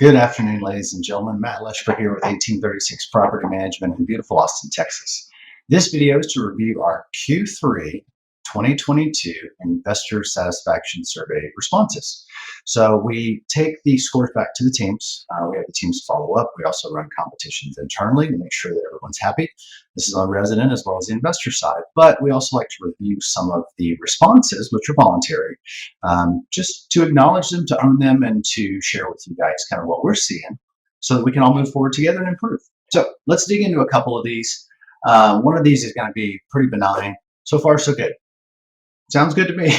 Good afternoon, ladies and gentlemen. Matt Leschber here with 1836 Property Management in beautiful Austin, Texas. This video is to review our Q3 2022 Investor Satisfaction Survey responses. So we take the scores back to the teams. We have the teams follow up. We also run competitions internally to make sure that everyone's happy. This is on resident as well as the investor side. But we also like to review some of the responses, which are voluntary, just to acknowledge them, to own them, and to share with you guys kind of what we're seeing so that we can all move forward together and improve. So let's dig into a couple of these. One of these is going to be pretty benign. So far, so good. Sounds good to me.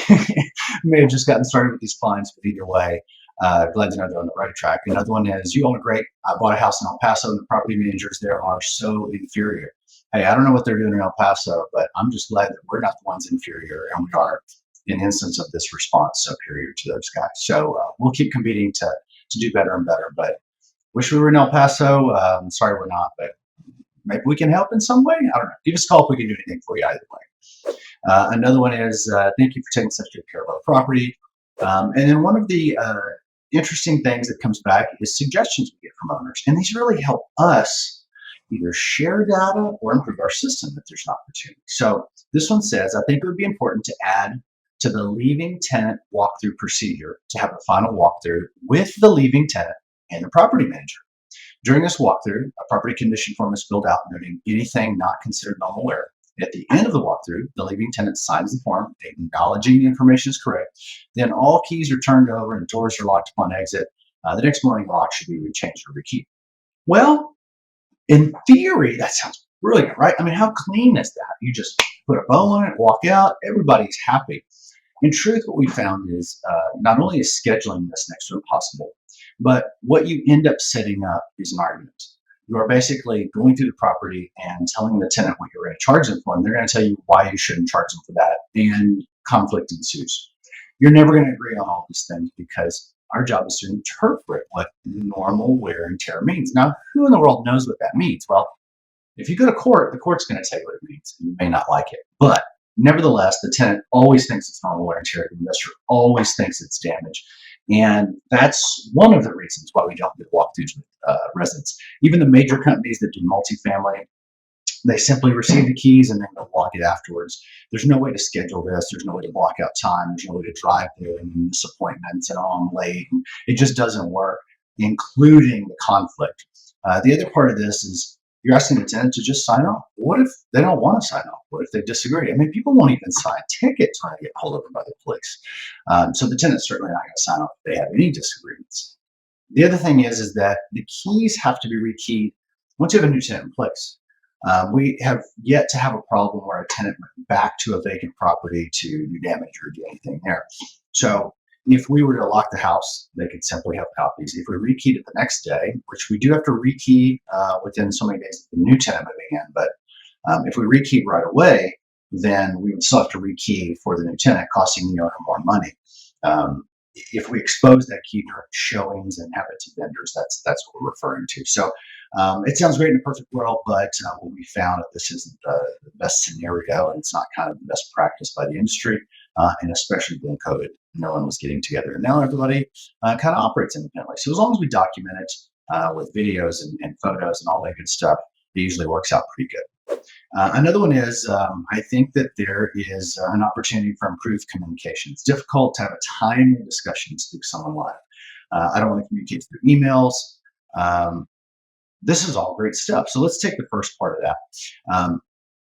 May have just gotten started with these clients, but either way, glad to know they're on the right track. Another one is, you own a great, I bought a house in El Paso, and the property managers there are so inferior. Hey, I don't know what they're doing in El Paso, but I'm just glad that we're not the ones inferior, and we are, in instance of this response, superior to those guys. So we'll keep competing to do better and better. But wish we were in El Paso. Sorry we're not, but maybe we can help in some way. I don't know. Give us a call if we can do anything for you either way. Another one is, thank you for taking such good care of our property. And then one of the interesting things that comes back is suggestions we get from owners. And these really help us either share data or improve our system if there's an opportunity. So this one says, I think it would be important to add to the leaving tenant walkthrough procedure to have a final walkthrough with the leaving tenant and the property manager. During this walkthrough, a property condition form is filled out noting anything not considered normal wear. At the end of the walkthrough, the leaving tenant signs the form, acknowledging the information is correct. Then all keys are turned over and doors are locked upon exit. The next morning, the lock should be rechanged or rekeyed. Well, in theory, that sounds brilliant, right? I mean, how clean is that? You just put a bow on it, walk out, everybody's happy. In truth, what we found is not only is scheduling this next to impossible, but what you end up setting up is an argument. You are basically going through the property and telling the tenant what you're going to charge them for, and they're going to tell you why you shouldn't charge them for that, and conflict ensues. You're never going to agree on all these things because our job is to interpret what normal wear and tear means. Now, who in the world knows what that means? Well, if you go to court, the court's going to tell you what it means. You may not like it, but nevertheless, the tenant always thinks it's normal wear and tear. The investor always thinks it's damage. And that's one of the reasons why we don't do walkthroughs with residents. Even the major companies that do multifamily, they simply receive the keys and then go walk it afterwards. There's no way to schedule this. There's no way to block out time. There's no way to drive there and miss appointments and I'm late. It just doesn't work, including the conflict. The other part of this is you're asking the tenant to just sign off. What if they don't want to sign off? What if they disagree? I mean, people won't even sign tickets when they get pulled over by the police. So the tenant's certainly not going to sign off if they have any disagreements. The other thing is that the keys have to be rekeyed once you have a new tenant in place. We have yet to have a problem where a tenant went back to a vacant property to do damage or do anything there. So if we were to lock the house, they could simply have copies. If we rekeyed it the next day, which we do have to rekey within so many days of the new tenant moving in, but if we rekeyed right away, then we would still have to rekey for the new tenant, costing the owner more money. If we expose that key during showings and have it to vendors, that's what we're referring to. So it sounds great in a perfect world, but what we found that this isn't the best scenario, and it's not kind of the best practice by the industry, and especially during COVID, no one was getting together. And now everybody kind of operates independently. So as long as we document it with videos and photos and all that good stuff, it usually works out pretty good. Another one is, I think that there is an opportunity for improved communication. It's difficult to have a timely discussion to someone live. I don't want to communicate through emails. This is all great stuff. So let's take the first part of that.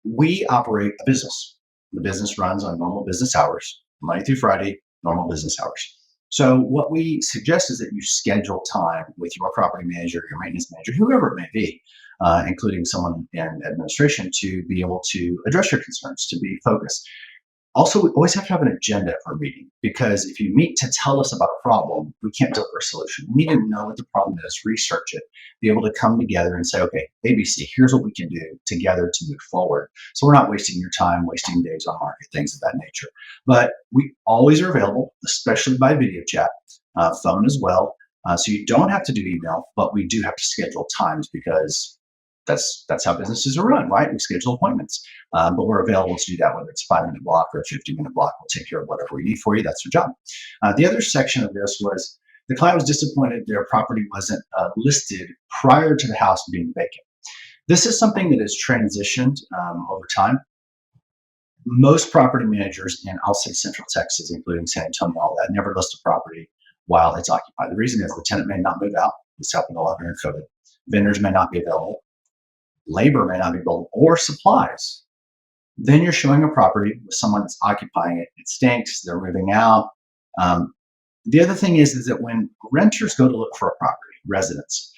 We operate a business. The business runs on normal business hours, Monday through Friday, normal business hours. So what we suggest is that you schedule time with your property manager, your maintenance manager, whoever it may be, including someone in administration, to be able to address your concerns, to be focused. Also, we always have to have an agenda for a meeting, because if you meet to tell us about a problem, we can't deliver a solution. We need to know what the problem is, research it, be able to come together and say, okay, ABC, here's what we can do together to move forward. So we're not wasting your time, wasting days on market, things of that nature. But we always are available, especially by video chat, phone as well. So you don't have to do email, but we do have to schedule times because that's how businesses are run, right? We schedule appointments, but we're available to do that, whether it's a 5-minute block or a 50-minute block. We'll take care of whatever we need for you. That's your job. The other section of this was The client was disappointed their property wasn't listed prior to the house being vacant. This is something that has transitioned over time. Most property managers in, I'll say, Central Texas, including San Antonio, all that, never list a property while it's occupied. The reason is the tenant may not move out. This happened a lot during COVID. Vendors may not be available. Labor may not be available, or supplies. Then you're showing a property with someone that's occupying it. It stinks. They're moving out. The other thing is that when renters go to look for a property, residents,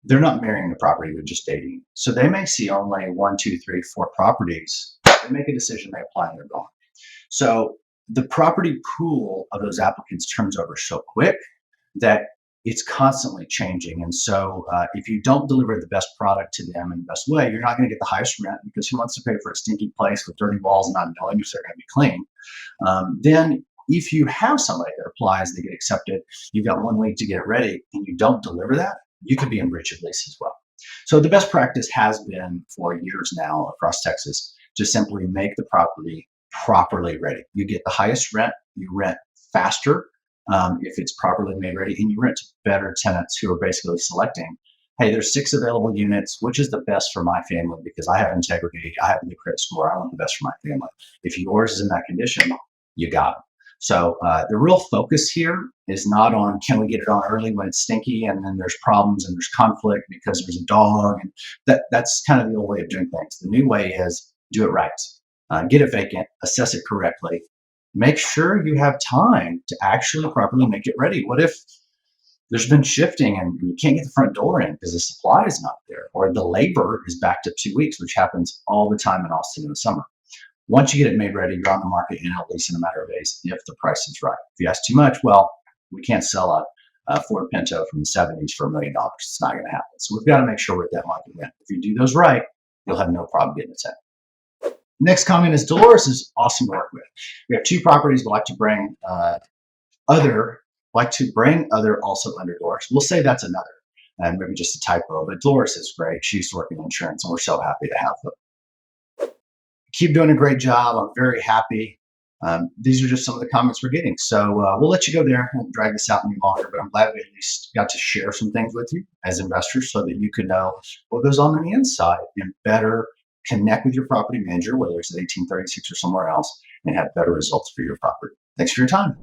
they're not marrying the property, they're just dating. So they may see only 1, 2, 3, 4 properties. They make a decision, they apply, and they're gone. So the property pool of those applicants turns over so quick that it's constantly changing. And so if you don't deliver the best product to them in the best way, you're not going to get the highest rent, because who wants to pay for a stinky place with dirty walls and not knowing if they're going to be clean? Then if you have somebody that applies, they get accepted, you've got 1 week to get ready, and you don't deliver that, you could be in breach of lease as well. So the best practice has been for years now across Texas to simply make the property properly ready. You get the highest rent, you rent faster if it's properly made ready, and you rent to better tenants who are basically selecting, hey, there's 6 available units, which is the best for my family because I have integrity, I have a good credit score, I want the best for my family. If yours is in that condition, you got it. So the real focus here is not on, can we get it on early when it's stinky and then there's problems and there's conflict because there's a dog, and that's kind of the old way of doing things. The new way is do it right. Get it vacant, assess it correctly, make sure you have time to actually properly make it ready. What if there's been shifting and you can't get the front door in because the supply is not there, or the labor is backed up 2 weeks, which happens all the time in Austin in the summer? Once you get it made ready, you're on the market and at least in a matter of days if the price is right. If you ask too much, well, we can't sell a Ford Pinto from the 70s for $1 million. It's not going to happen. So we've got to make sure we're at that market rent. If you do those right, you'll have no problem getting a tenant. Next comment is Dolores is awesome to work with. We have 2 properties we like to bring other also under Dolores. We'll say that's another, and maybe just a typo, but Dolores is great. She's working insurance, and we're so happy to have them. Keep doing a great job. I'm very happy. These are just some of the comments we're getting. So we'll let you go there. I won't drag this out any longer, but I'm glad we at least got to share some things with you as investors so that you could know what goes on the inside and better connect with your property manager, whether it's at 1836 or somewhere else, and have better results for your property. Thanks for your time.